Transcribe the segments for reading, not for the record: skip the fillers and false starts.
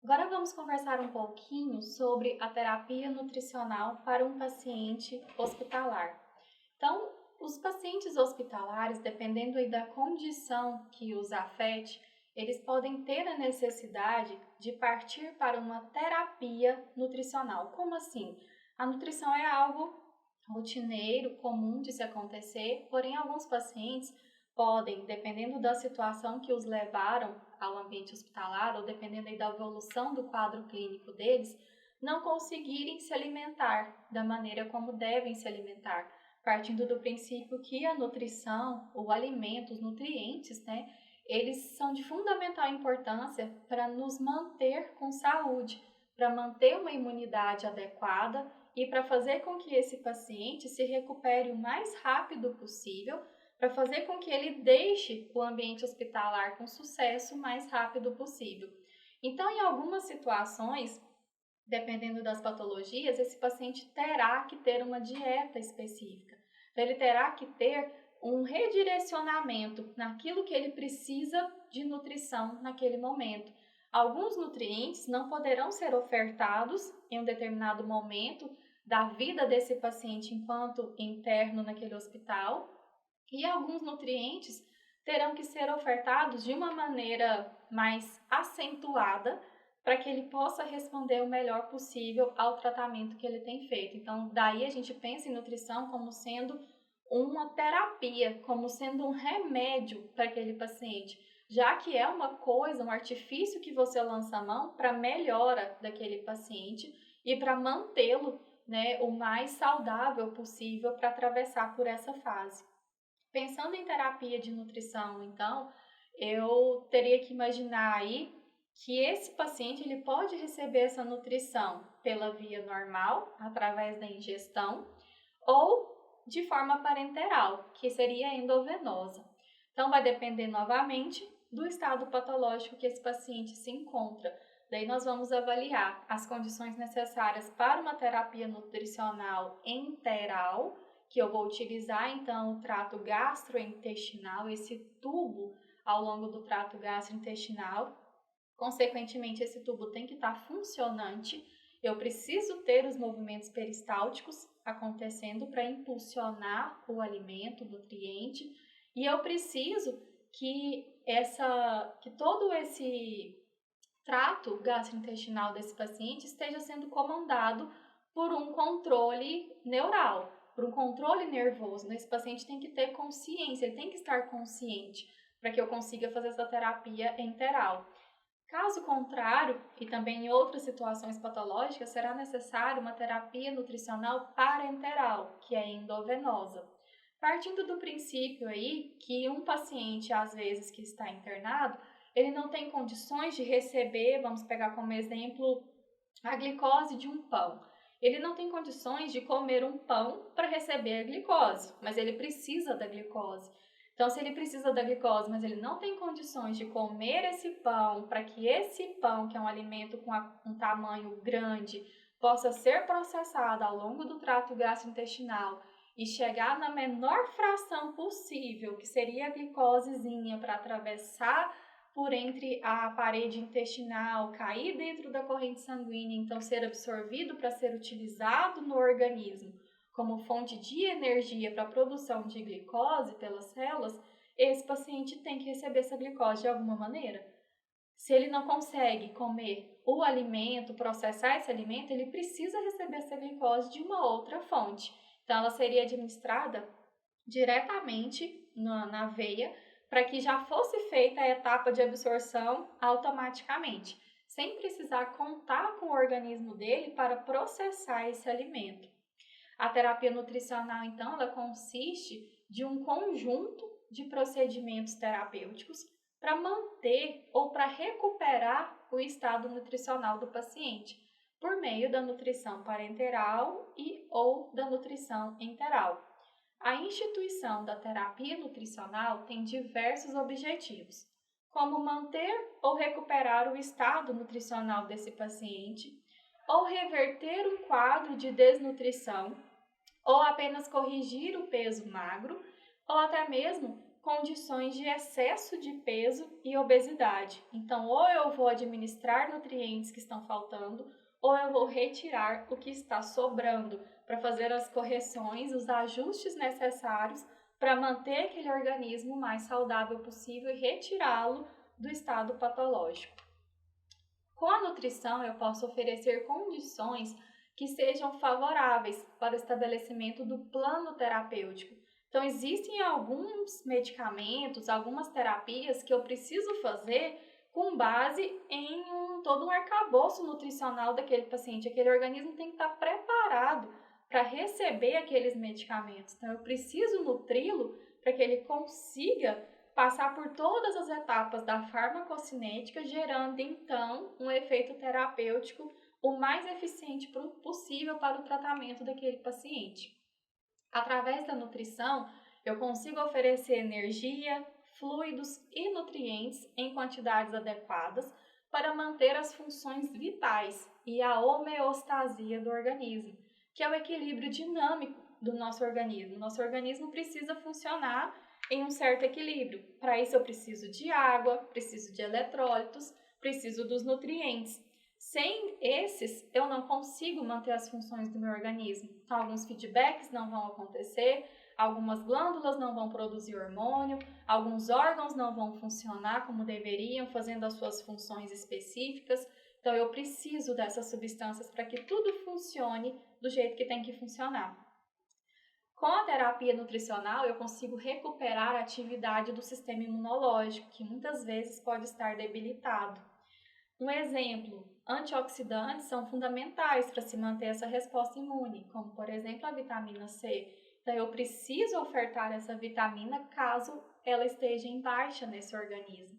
Agora vamos conversar um pouquinho sobre a terapia nutricional para um paciente hospitalar. Então, os pacientes hospitalares, dependendo aí da condição que os afete, eles podem ter a necessidade de partir para uma terapia nutricional. Como assim? A nutrição é algo rotineiro, comum de se acontecer, porém alguns pacientes podem, dependendo da situação que os levaram ao ambiente hospitalar ou dependendo aí da evolução do quadro clínico deles, não conseguirem se alimentar da maneira como devem se alimentar, partindo do princípio que a nutrição, o alimento, os nutrientes, né, eles são de fundamental importância para nos manter com saúde, para manter uma imunidade adequada e para fazer com que esse paciente se recupere o mais rápido possível, para fazer com que ele deixe o ambiente hospitalar com sucesso o mais rápido possível. Então, em algumas situações, dependendo das patologias, esse paciente terá que ter uma dieta específica. Então, ele terá que ter um redirecionamento naquilo que ele precisa de nutrição naquele momento. Alguns nutrientes não poderão ser ofertados em um determinado momento da vida desse paciente enquanto interno naquele hospital, e alguns nutrientes terão que ser ofertados de uma maneira mais acentuada para que ele possa responder o melhor possível ao tratamento que ele tem feito. Então, daí a gente pensa em nutrição como sendo uma terapia, como sendo um remédio para aquele paciente, já que é uma coisa, um artifício que você lança a mão para melhora daquele paciente e para mantê-lo, né, o mais saudável possível para atravessar por essa fase. Pensando em terapia de nutrição, então, eu teria que imaginar aí que esse paciente ele pode receber essa nutrição pela via normal, através da ingestão, ou de forma parenteral, que seria endovenosa. Então, vai depender novamente do estado patológico que esse paciente se encontra. Daí nós vamos avaliar as condições necessárias para uma terapia nutricional enteral, que eu vou utilizar então o trato gastrointestinal, esse tubo ao longo do trato gastrointestinal. Consequentemente, esse tubo tem que estar funcionante. Eu preciso ter os movimentos peristálticos acontecendo para impulsionar o alimento, o nutriente, e eu preciso que todo esse trato gastrointestinal desse paciente esteja sendo comandado por um controle neural, por um controle nervoso. Esse paciente tem que ter consciência, ele tem que estar consciente para que eu consiga fazer essa terapia enteral. Caso contrário, e também em outras situações patológicas, será necessário uma terapia nutricional parenteral, que é endovenosa. Partindo do princípio aí que um paciente, às vezes, que está internado, ele não tem condições de receber, vamos pegar como exemplo, a glicose de um pão. Ele não tem condições de comer um pão para receber a glicose, mas ele precisa da glicose. Então, se ele precisa da glicose, mas ele não tem condições de comer esse pão, para que esse pão, que é um alimento com um tamanho grande, possa ser processado ao longo do trato gastrointestinal e chegar na menor fração possível, que seria a glicosezinha, para atravessar por entre a parede intestinal, cair dentro da corrente sanguínea, então ser absorvido para ser utilizado no organismo como fonte de energia para a produção de glicose pelas células, esse paciente tem que receber essa glicose de alguma maneira. Se ele não consegue comer o alimento, processar esse alimento, ele precisa receber essa glicose de uma outra fonte. Então, ela seria administrada diretamente na veia para que já fosse feita a etapa de absorção automaticamente, sem precisar contar com o organismo dele para processar esse alimento. A terapia nutricional, então, ela consiste de um conjunto de procedimentos terapêuticos para manter ou para recuperar o estado nutricional do paciente, por meio da nutrição parenteral e ou da nutrição enteral. A instituição da terapia nutricional tem diversos objetivos, como manter ou recuperar o estado nutricional desse paciente, ou reverter um quadro de desnutrição, ou apenas corrigir o peso magro, ou até mesmo condições de excesso de peso e obesidade. Então, ou eu vou administrar nutrientes que estão faltando, ou eu vou retirar o que está sobrando para fazer as correções, os ajustes necessários para manter aquele organismo o mais saudável possível e retirá-lo do estado patológico. Com a nutrição, eu posso oferecer condições que sejam favoráveis para o estabelecimento do plano terapêutico. Então, existem alguns medicamentos, algumas terapias que eu preciso fazer com base em todo um arcabouço nutricional daquele paciente. Aquele organismo tem que estar preparado para receber aqueles medicamentos. Então, eu preciso nutri-lo para que ele consiga passar por todas as etapas da farmacocinética, gerando, então, um efeito terapêutico o mais eficiente possível para o tratamento daquele paciente. Através da nutrição, eu consigo oferecer energia, fluidos e nutrientes em quantidades adequadas para manter as funções vitais e a homeostasia do organismo, que é o equilíbrio dinâmico do nosso organismo. Nosso organismo precisa funcionar em um certo equilíbrio. Para isso eu preciso de água, preciso de eletrólitos, preciso dos nutrientes. Sem esses, eu não consigo manter as funções do meu organismo. Então, alguns feedbacks não vão acontecer, algumas glândulas não vão produzir hormônio, alguns órgãos não vão funcionar como deveriam, fazendo as suas funções específicas. Então, eu preciso dessas substâncias para que tudo funcione do jeito que tem que funcionar. Com a terapia nutricional, eu consigo recuperar a atividade do sistema imunológico, que muitas vezes pode estar debilitado. Um exemplo, antioxidantes são fundamentais para se manter essa resposta imune, como por exemplo a vitamina C. Então eu preciso ofertar essa vitamina caso ela esteja em baixa nesse organismo.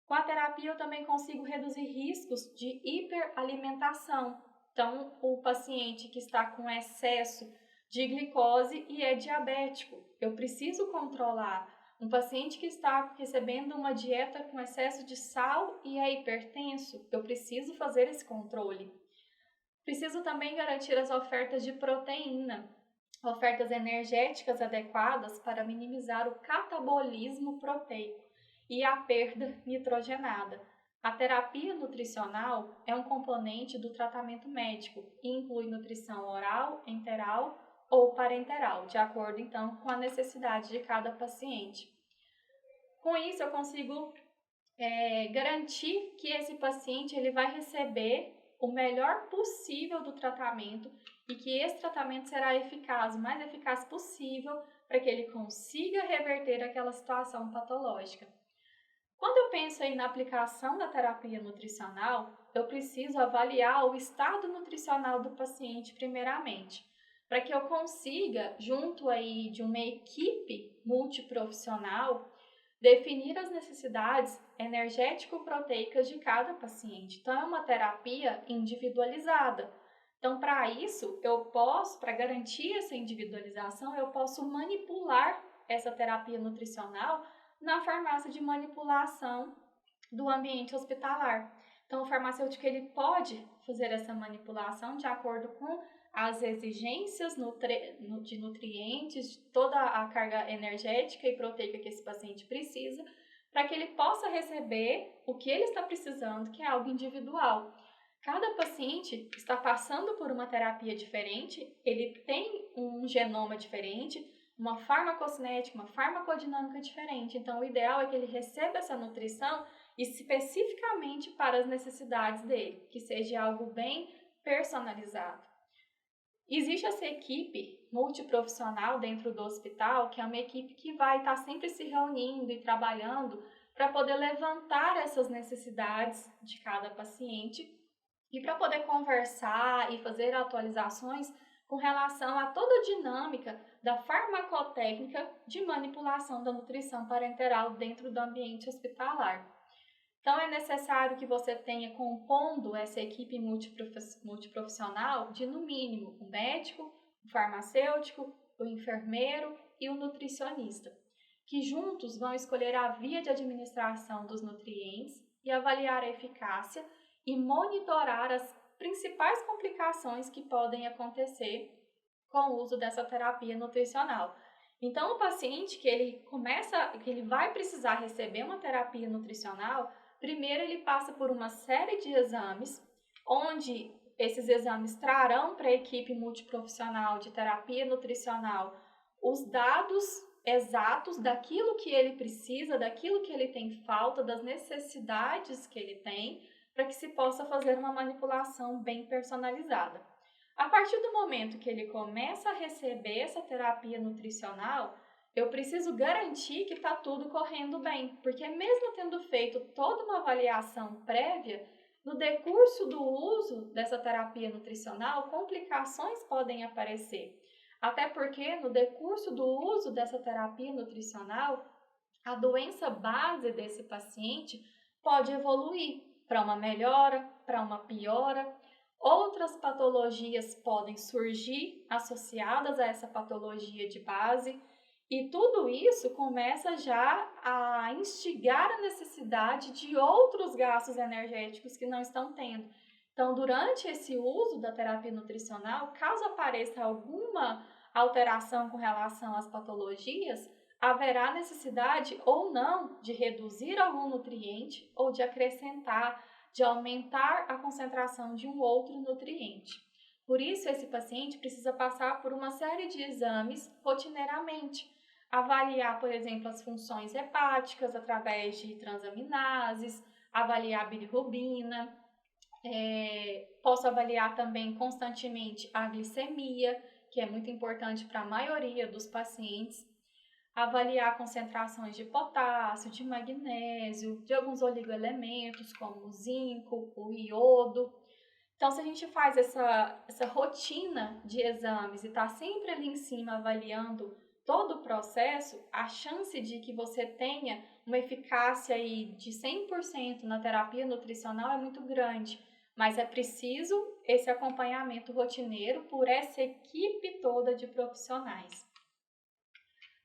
Com a terapia eu também consigo reduzir riscos de hiperalimentação. Então o paciente que está com excesso de glicose e é diabético, eu preciso controlar. Um paciente que está recebendo uma dieta com excesso de sal e é hipertenso, eu preciso fazer esse controle. Preciso também garantir as ofertas de proteína, ofertas energéticas adequadas para minimizar o catabolismo proteico e a perda nitrogenada. A terapia nutricional é um componente do tratamento médico e inclui nutrição oral, enteral ou parenteral, de acordo então com a necessidade de cada paciente. Com isso eu consigo garantir que esse paciente ele vai receber o melhor possível do tratamento e que esse tratamento será eficaz, o mais eficaz possível, para que ele consiga reverter aquela situação patológica. Quando eu penso aí na aplicação da terapia nutricional, eu preciso avaliar o estado nutricional do paciente primeiramente, para que eu consiga, junto aí de uma equipe multiprofissional, definir as necessidades energético-proteicas de cada paciente. Então, é uma terapia individualizada. Então, para isso, para garantir essa individualização, eu posso manipular essa terapia nutricional na farmácia de manipulação do ambiente hospitalar. Então, o farmacêutico ele pode fazer essa manipulação de acordo com as exigências de nutrientes, de toda a carga energética e proteica que esse paciente precisa, para que ele possa receber o que ele está precisando, que é algo individual. Cada paciente está passando por uma terapia diferente, ele tem um genoma diferente, uma farmacocinética, uma farmacodinâmica diferente. Então, o ideal é que ele receba essa nutrição especificamente para as necessidades dele, que seja algo bem personalizado. Existe essa equipe multiprofissional dentro do hospital, que é uma equipe que vai estar sempre se reunindo e trabalhando para poder levantar essas necessidades de cada paciente e para poder conversar e fazer atualizações com relação a toda a dinâmica da farmacotécnica de manipulação da nutrição parenteral dentro do ambiente hospitalar. Então, é necessário que você tenha compondo essa equipe multiprofissional de, no mínimo, o médico, o farmacêutico, o enfermeiro e o nutricionista, que juntos vão escolher a via de administração dos nutrientes e avaliar a eficácia e monitorar as principais complicações que podem acontecer com o uso dessa terapia nutricional. Então, o paciente que ele vai precisar receber uma terapia nutricional, primeiro ele passa por uma série de exames, onde esses exames trarão para a equipe multiprofissional de terapia nutricional os dados exatos daquilo que ele precisa, daquilo que ele tem falta, das necessidades que ele tem, para que se possa fazer uma manipulação bem personalizada. A partir do momento que ele começa a receber essa terapia nutricional, eu preciso garantir que está tudo correndo bem, porque mesmo tendo feito toda uma avaliação prévia, no decurso do uso dessa terapia nutricional, complicações podem aparecer. Até porque no decurso do uso dessa terapia nutricional, a doença base desse paciente pode evoluir para uma melhora, para uma piora. Outras patologias podem surgir associadas a essa patologia de base, e tudo isso começa já a instigar a necessidade de outros gastos energéticos que não estão tendo. Então, durante esse uso da terapia nutricional, caso apareça alguma alteração com relação às patologias, haverá necessidade ou não de reduzir algum nutriente ou de acrescentar, de aumentar a concentração de um outro nutriente. Por isso, esse paciente precisa passar por uma série de exames rotineiramente. Avaliar, por exemplo, as funções hepáticas através de transaminases, avaliar a bilirrubina, posso avaliar também constantemente a glicemia, que é muito importante para a maioria dos pacientes, avaliar concentrações de potássio, de magnésio, de alguns oligoelementos como o zinco, o iodo. Então, se a gente faz essa rotina de exames e está sempre ali em cima avaliando todo o processo, a chance de que você tenha uma eficácia aí de 100% na terapia nutricional é muito grande. Mas é preciso esse acompanhamento rotineiro por essa equipe toda de profissionais.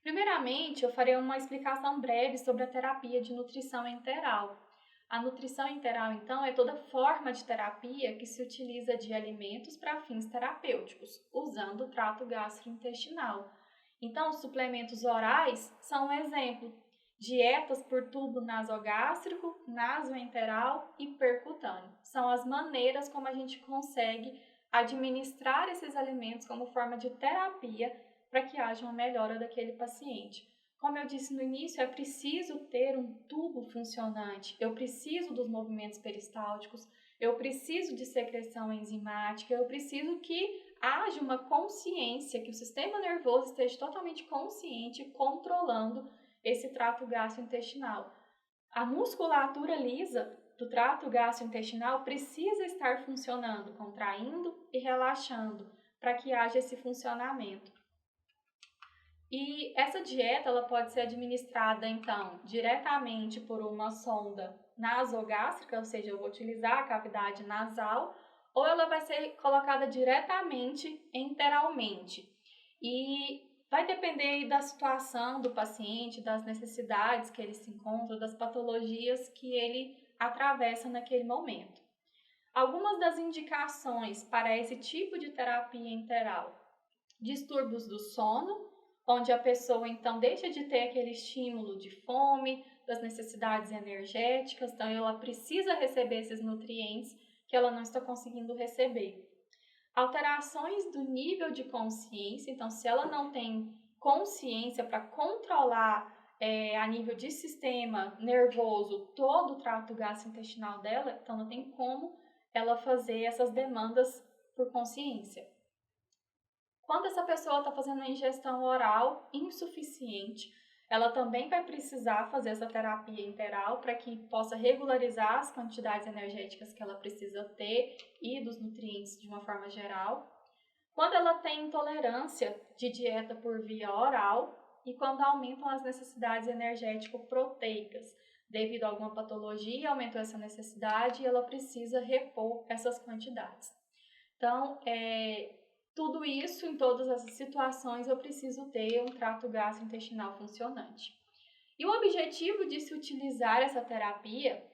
Primeiramente, eu farei uma explicação breve sobre a terapia de nutrição enteral. A nutrição enteral, então, é toda forma de terapia que se utiliza de alimentos para fins terapêuticos, usando o trato gastrointestinal. Então, os suplementos orais são um exemplo. Dietas por tubo nasogástrico, nasoenteral e percutâneo. São as maneiras como a gente consegue administrar esses alimentos como forma de terapia para que haja uma melhora daquele paciente. Como eu disse no início, é preciso ter um tubo funcionante, eu preciso dos movimentos peristálticos, eu preciso de secreção enzimática, eu preciso que haja uma consciência, que o sistema nervoso esteja totalmente consciente, controlando esse trato gastrointestinal. A musculatura lisa do trato gastrointestinal precisa estar funcionando, contraindo e relaxando, para que haja esse funcionamento. E essa dieta ela pode ser administrada, então, diretamente por uma sonda nasogástrica, ou seja, eu vou utilizar a cavidade nasal, ou ela vai ser colocada diretamente enteralmente. E vai depender da situação do paciente, das necessidades que ele se encontra, das patologias que ele atravessa naquele momento. Algumas das indicações para esse tipo de terapia enteral: distúrbios do sono, onde a pessoa então deixa de ter aquele estímulo de fome, das necessidades energéticas, então ela precisa receber esses nutrientes que ela não está conseguindo receber. Alterações do nível de consciência, então se ela não tem consciência para controlar a nível de sistema nervoso todo o trato gastrointestinal dela, então não tem como ela fazer essas demandas por consciência. Quando essa pessoa está fazendo uma ingestão oral insuficiente, ela também vai precisar fazer essa terapia enteral para que possa regularizar as quantidades energéticas que ela precisa ter e dos nutrientes de uma forma geral. Quando ela tem intolerância de dieta por via oral e quando aumentam as necessidades energético-proteicas, devido a alguma patologia, aumentou essa necessidade e ela precisa repor essas quantidades. Então, tudo isso, em todas essas situações, eu preciso ter um trato gastrointestinal funcionante. E o objetivo de se utilizar essa terapia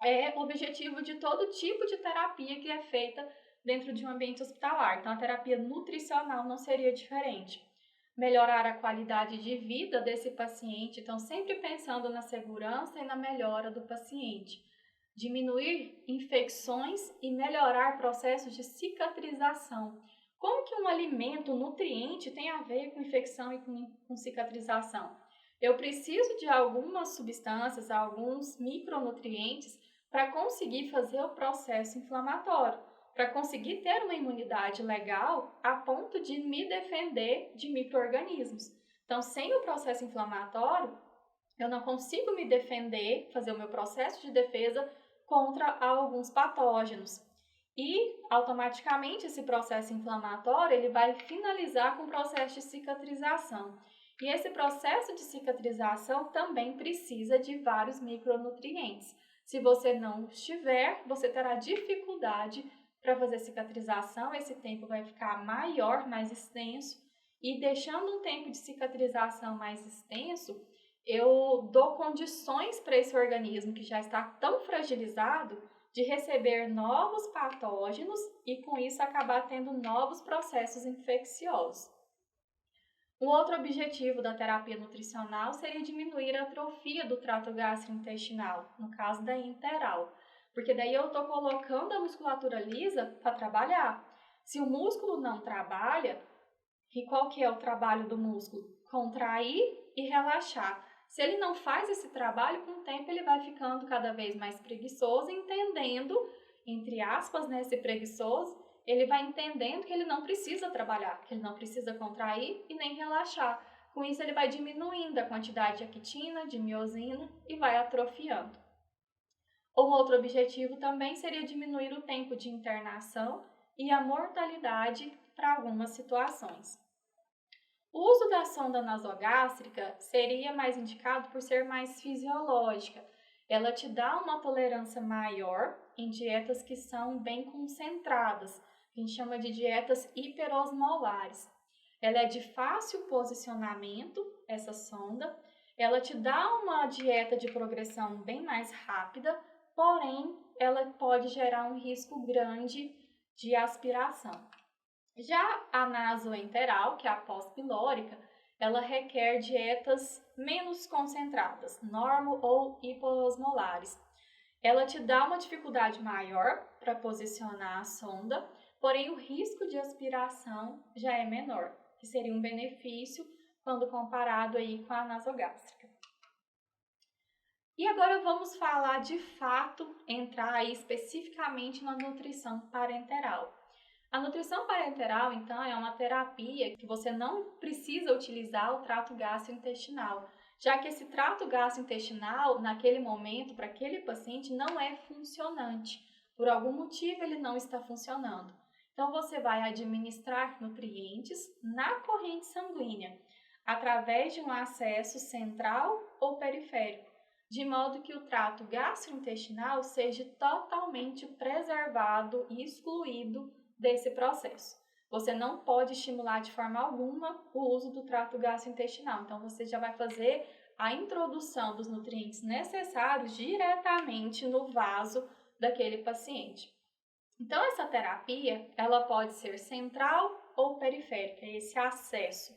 é o objetivo de todo tipo de terapia que é feita dentro de um ambiente hospitalar. Então, a terapia nutricional não seria diferente. melhorar a qualidade de vida desse paciente, então sempre pensando na segurança e na melhora do paciente. Diminuir infecções e melhorar processos de cicatrização. Como que um alimento, um nutriente tem a ver com infecção e com cicatrização? Eu preciso de algumas substâncias, alguns micronutrientes para conseguir fazer o processo inflamatório, para conseguir ter uma imunidade legal a ponto de me defender de micro-organismos. Então, sem o processo inflamatório, eu não consigo me defender, fazer o meu processo de defesa contra alguns patógenos. E, automaticamente, esse processo inflamatório ele vai finalizar com o processo de cicatrização. E esse processo de cicatrização também precisa de vários micronutrientes. Se você não estiver, você terá dificuldade para fazer cicatrização, esse tempo vai ficar maior, mais extenso, e deixando um tempo de cicatrização mais extenso, eu dou condições para esse organismo que já está tão fragilizado de receber novos patógenos e com isso acabar tendo novos processos infecciosos. Um outro objetivo da terapia nutricional seria diminuir a atrofia do trato gastrointestinal, no caso da enteral, porque daí eu estou colocando a musculatura lisa para trabalhar. Se o músculo não trabalha, e qual que é o trabalho do músculo? Contrair e relaxar. Se ele não faz esse trabalho, com o tempo ele vai ficando cada vez mais preguiçoso, entendendo, entre aspas, né, esse preguiçoso, ele vai entendendo que ele não precisa trabalhar, que ele não precisa contrair e nem relaxar. Com isso, ele vai diminuindo a quantidade de actina, de miosina e vai atrofiando. Um outro objetivo também seria diminuir o tempo de internação e a mortalidade para algumas situações. O uso da sonda nasogástrica seria mais indicado por ser mais fisiológica. Ela te dá uma tolerância maior em dietas que são bem concentradas, que a gente chama de dietas hiperosmolares. Ela é de fácil posicionamento, essa sonda. Ela te dá uma dieta de progressão bem mais rápida, porém, ela pode gerar um risco grande de aspiração. Já a nasoenteral, que é a pós-pilórica, ela requer dietas menos concentradas, normo ou hipoosmolares. Ela te dá uma dificuldade maior para posicionar a sonda, porém o risco de aspiração já é menor, que seria um benefício quando comparado aí com a nasogástrica. E agora vamos falar de fato, entrar aí especificamente na nutrição parenteral. A nutrição parenteral, então, é uma terapia que você não precisa utilizar o trato gastrointestinal, já que esse trato gastrointestinal, naquele momento, para aquele paciente, não é funcionante. Por algum motivo, ele não está funcionando. Então, você vai administrar nutrientes na corrente sanguínea, através de um acesso central ou periférico, de modo que o trato gastrointestinal seja totalmente preservado e excluído desse processo. Você não pode estimular de forma alguma o uso do trato gastrointestinal. Então, você já vai fazer a introdução dos nutrientes necessários diretamente no vaso daquele paciente. Então, essa terapia, ela pode ser central ou periférica, esse acesso.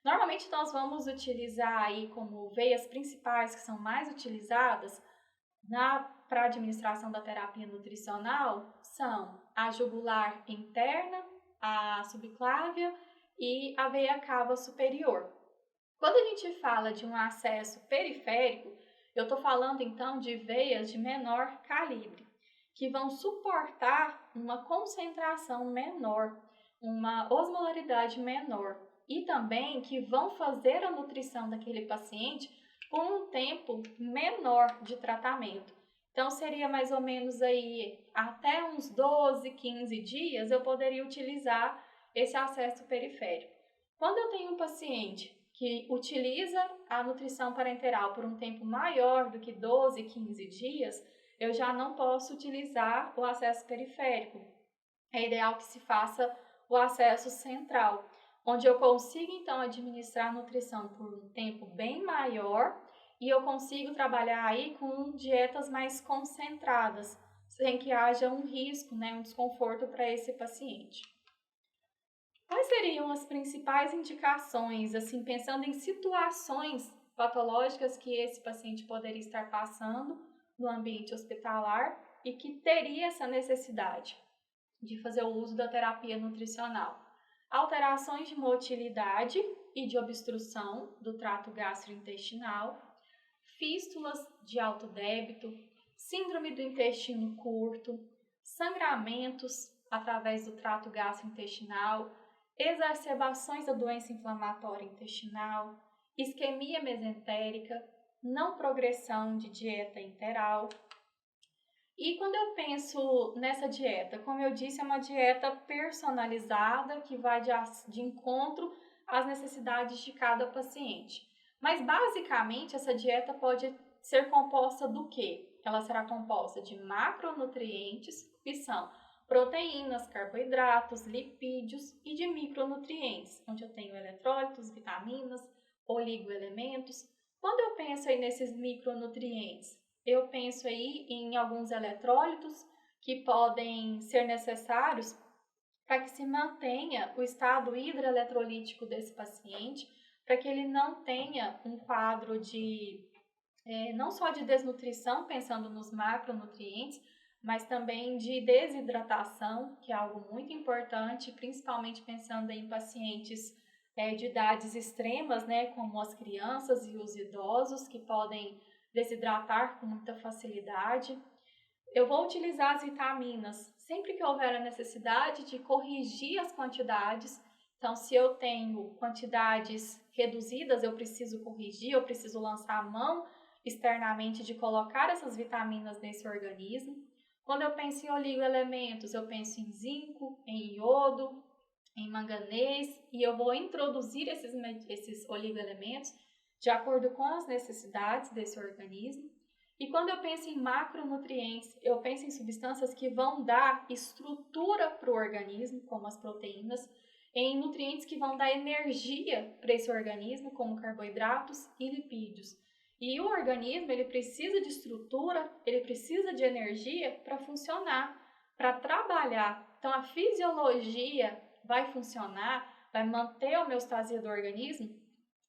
Normalmente, nós vamos utilizar aí como veias principais que são mais utilizadas para a administração da terapia nutricional são a jugular interna, a subclávia e a veia cava superior. Quando a gente fala de um acesso periférico, eu estou falando então de veias de menor calibre, que vão suportar uma concentração menor, uma osmolaridade menor e também que vão fazer a nutrição daquele paciente com um tempo menor de tratamento. Então, seria mais ou menos aí, até uns 12, 15 dias, eu poderia utilizar esse acesso periférico. Quando eu tenho um paciente que utiliza a nutrição parenteral por um tempo maior do que 12, 15 dias, eu já não posso utilizar o acesso periférico. É ideal que se faça o acesso central, onde eu consigo, então, administrar a nutrição por um tempo bem maior e eu consigo trabalhar aí com dietas mais concentradas, sem que haja um risco, um desconforto para esse paciente. Quais seriam as principais indicações, assim, pensando em situações patológicas que esse paciente poderia estar passando no ambiente hospitalar e que teria essa necessidade de fazer o uso da terapia nutricional? Alterações de motilidade e de obstrução do trato gastrointestinal, fístulas de alto débito, síndrome do intestino curto, sangramentos através do trato gastrointestinal, exacerbações da doença inflamatória intestinal, isquemia mesentérica, não progressão de dieta enteral. E quando eu penso nessa dieta, como eu disse, é uma dieta personalizada que vai de encontro às necessidades de cada paciente. Mas basicamente essa dieta pode ser composta do quê? Ela será composta de macronutrientes, que são proteínas, carboidratos, lipídios, e de micronutrientes, onde eu tenho eletrólitos, vitaminas, oligoelementos. Quando eu penso aí nesses micronutrientes, eu penso aí em alguns eletrólitos que podem ser necessários para que se mantenha o estado hidroeletrolítico desse paciente, para que ele não tenha um quadro de, não só de desnutrição, pensando nos macronutrientes, mas também de desidratação, que é algo muito importante, principalmente pensando em pacientes de idades extremas, né, como as crianças e os idosos, que podem desidratar com muita facilidade. Eu vou utilizar as vitaminas sempre que houver a necessidade de corrigir as quantidades. Então, se eu tenho quantidades reduzidas, eu preciso corrigir, eu preciso lançar a mão externamente de colocar essas vitaminas nesse organismo. Quando eu penso em oligoelementos, eu penso em zinco, em iodo, em manganês, e eu vou introduzir esses oligoelementos de acordo com as necessidades desse organismo. E quando eu penso em macronutrientes, eu penso em substâncias que vão dar estrutura para o organismo, como as proteínas, em nutrientes que vão dar energia para esse organismo, como carboidratos e lipídios. E o organismo, ele precisa de estrutura, ele precisa de energia para funcionar, para trabalhar. Então, a fisiologia vai funcionar, vai manter a homeostasia do organismo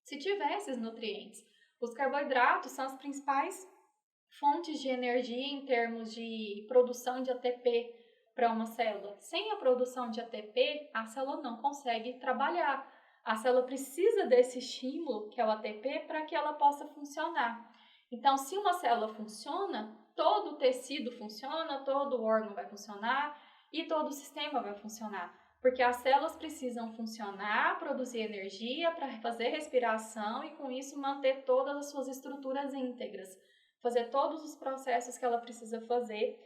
se tiver esses nutrientes. Os carboidratos são as principais fontes de energia em termos de produção de ATP para uma célula. Sem a produção de ATP, a célula não consegue trabalhar. A célula precisa desse estímulo, que é o ATP, para que ela possa funcionar. Então, se uma célula funciona, todo o tecido funciona, todo o órgão vai funcionar e todo o sistema vai funcionar. Porque as células precisam funcionar, produzir energia para fazer respiração e, com isso, manter todas as suas estruturas íntegras. Fazer todos os processos que ela precisa fazer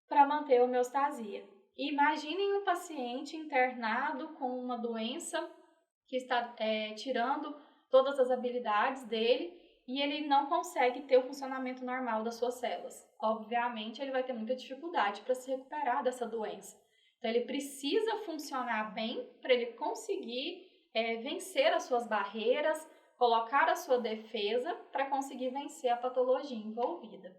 para manter a homeostasia. Imaginem um paciente internado com uma doença que está tirando todas as habilidades dele e ele não consegue ter o funcionamento normal das suas células. Obviamente, ele vai ter muita dificuldade para se recuperar dessa doença. Então, ele precisa funcionar bem para ele conseguir vencer as suas barreiras, colocar a sua defesa para conseguir vencer a patologia envolvida.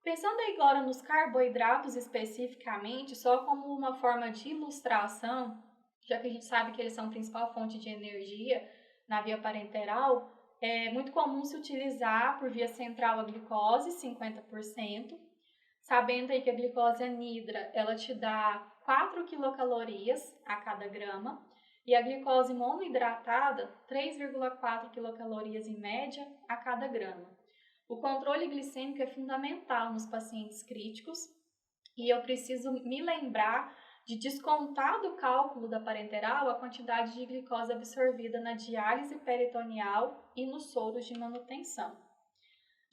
Pensando agora nos carboidratos especificamente, só como uma forma de ilustração, já que a gente sabe que eles são a principal fonte de energia na via parenteral, é muito comum se utilizar por via central a glicose, 50%, sabendo aí que a glicose anidra, ela te dá 4 quilocalorias a cada grama, e a glicose monoidratada, 3,4 quilocalorias em média a cada grama. O controle glicêmico é fundamental nos pacientes críticos e eu preciso me lembrar de descontar do cálculo da parenteral a quantidade de glicose absorvida na diálise peritoneal e nos soros de manutenção.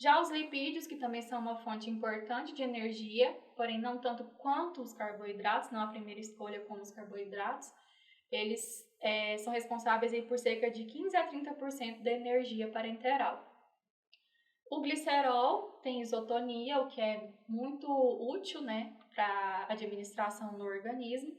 Já os lipídios, que também são uma fonte importante de energia, porém não tanto quanto os carboidratos, não a primeira escolha como os carboidratos, eles são responsáveis aí por cerca de 15 a 30% da energia parenteral. O glicerol tem isotonia, o que é muito útil, né, para administração no organismo.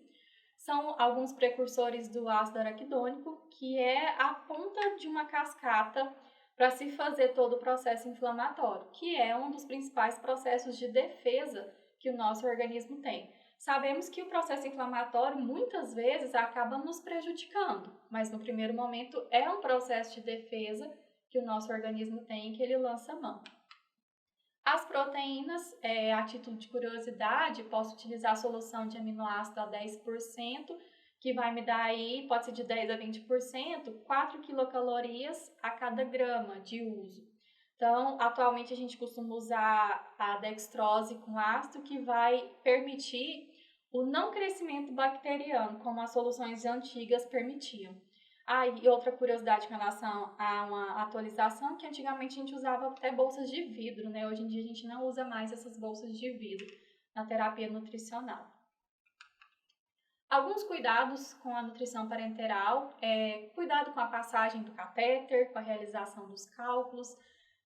São alguns precursores do ácido araquidônico, que é a ponta de uma cascata para se fazer todo o processo inflamatório, que é um dos principais processos de defesa que o nosso organismo tem. Sabemos que o processo inflamatório muitas vezes acaba nos prejudicando, mas no primeiro momento é um processo de defesa que o nosso organismo tem e que ele lança mão. As proteínas, a título de curiosidade, posso utilizar a solução de aminoácido a 10%, que vai me dar aí, pode ser de 10 a 20%, 4 quilocalorias a cada grama de uso. Então, atualmente a gente costuma usar a dextrose com ácido, que vai permitir o não crescimento bacteriano, como as soluções antigas permitiam. E outra curiosidade com relação a uma atualização, que antigamente a gente usava até bolsas de vidro, né? Hoje em dia a gente não usa mais essas bolsas de vidro na terapia nutricional. Alguns cuidados com a nutrição parenteral, cuidado com a passagem do catéter, com a realização dos cálculos,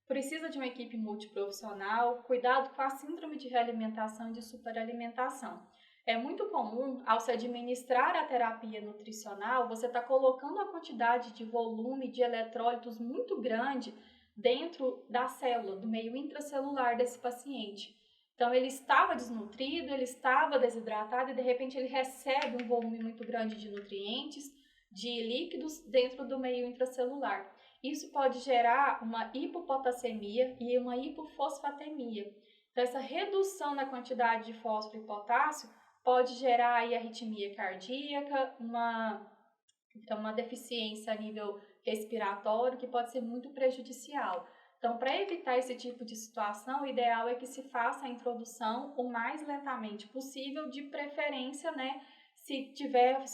precisa de uma equipe multiprofissional, cuidado com a síndrome de realimentação e de superalimentação. É muito comum, ao se administrar a terapia nutricional, você está colocando uma quantidade de volume de eletrólitos muito grande dentro da célula, do meio intracelular desse paciente. Então, ele estava desnutrido, ele estava desidratado e, de repente, ele recebe um volume muito grande de nutrientes, de líquidos dentro do meio intracelular. Isso pode gerar uma hipopotassemia e uma hipofosfatemia. Então, essa redução na quantidade de fósforo e potássio pode gerar aí arritmia cardíaca, uma deficiência a nível respiratório que pode ser muito prejudicial. Então, para evitar esse tipo de situação, o ideal é que se faça a introdução o mais lentamente possível, de preferência, né? Se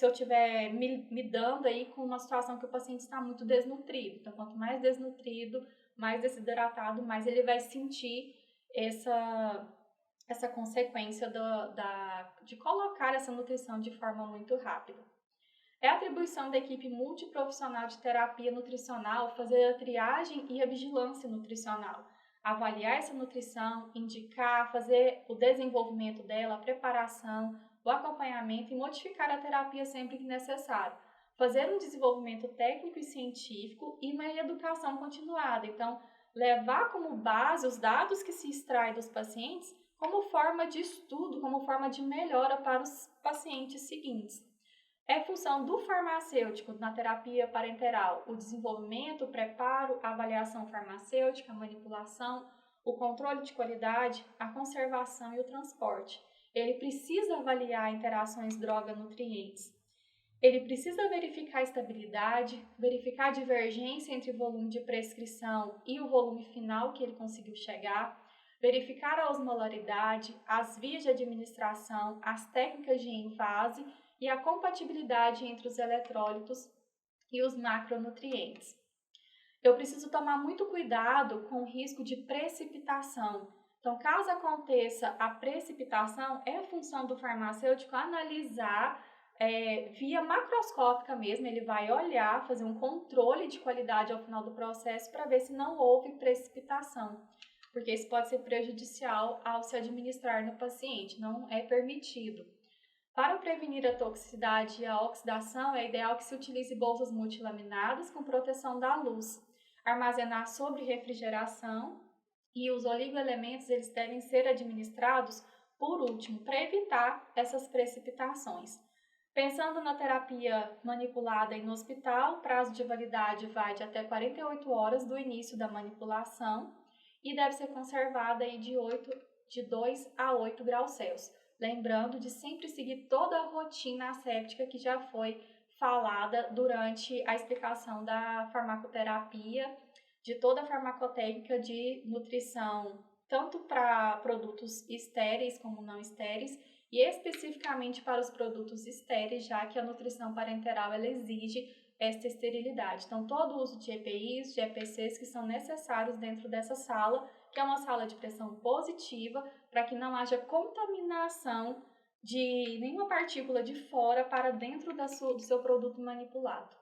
eu estiver me dando aí com uma situação que o paciente está muito desnutrido. Então, quanto mais desnutrido, mais desidratado, mais ele vai sentir essa consequência de colocar essa nutrição de forma muito rápida. É atribuição da equipe multiprofissional de terapia nutricional fazer a triagem e a vigilância nutricional, avaliar essa nutrição, indicar, fazer o desenvolvimento dela, a preparação, o acompanhamento e modificar a terapia sempre que necessário. Fazer um desenvolvimento técnico e científico e uma educação continuada. Então, levar como base os dados que se extraem dos pacientes como forma de estudo, como forma de melhora para os pacientes seguintes. É função do farmacêutico na terapia parenteral o desenvolvimento, o preparo, a avaliação farmacêutica, a manipulação, o controle de qualidade, a conservação e o transporte. Ele precisa avaliar interações droga-nutrientes. Ele precisa verificar a estabilidade, verificar a divergência entre o volume de prescrição e o volume final que ele conseguiu chegar, verificar a osmolaridade, as vias de administração, as técnicas de envase e a compatibilidade entre os eletrólitos e os macronutrientes. Eu preciso tomar muito cuidado com o risco de precipitação. Então, caso aconteça a precipitação, é função do farmacêutico analisar via macroscópica mesmo, ele vai olhar, fazer um controle de qualidade ao final do processo para ver se não houve precipitação, porque isso pode ser prejudicial ao se administrar no paciente, não é permitido. Para prevenir a toxicidade e a oxidação, é ideal que se utilize bolsas multilaminadas com proteção da luz, armazenar sobre refrigeração, e os oligoelementos eles devem ser administrados por último, para evitar essas precipitações. Pensando na terapia manipulada no hospital, o prazo de validade vai de até 48 horas do início da manipulação e deve ser conservada aí de 2 a 8 graus Celsius. Lembrando de sempre seguir toda a rotina asséptica que já foi falada durante a explicação da farmacoterapia, de toda a farmacotécnica de nutrição, tanto para produtos estéreis como não estéreis, e especificamente para os produtos estéreis, já que a nutrição parenteral ela exige esta esterilidade. Então, todo o uso de EPIs, de EPCs que são necessários dentro dessa sala, que é uma sala de pressão positiva, para que não haja contaminação de nenhuma partícula de fora para dentro do seu produto manipulado.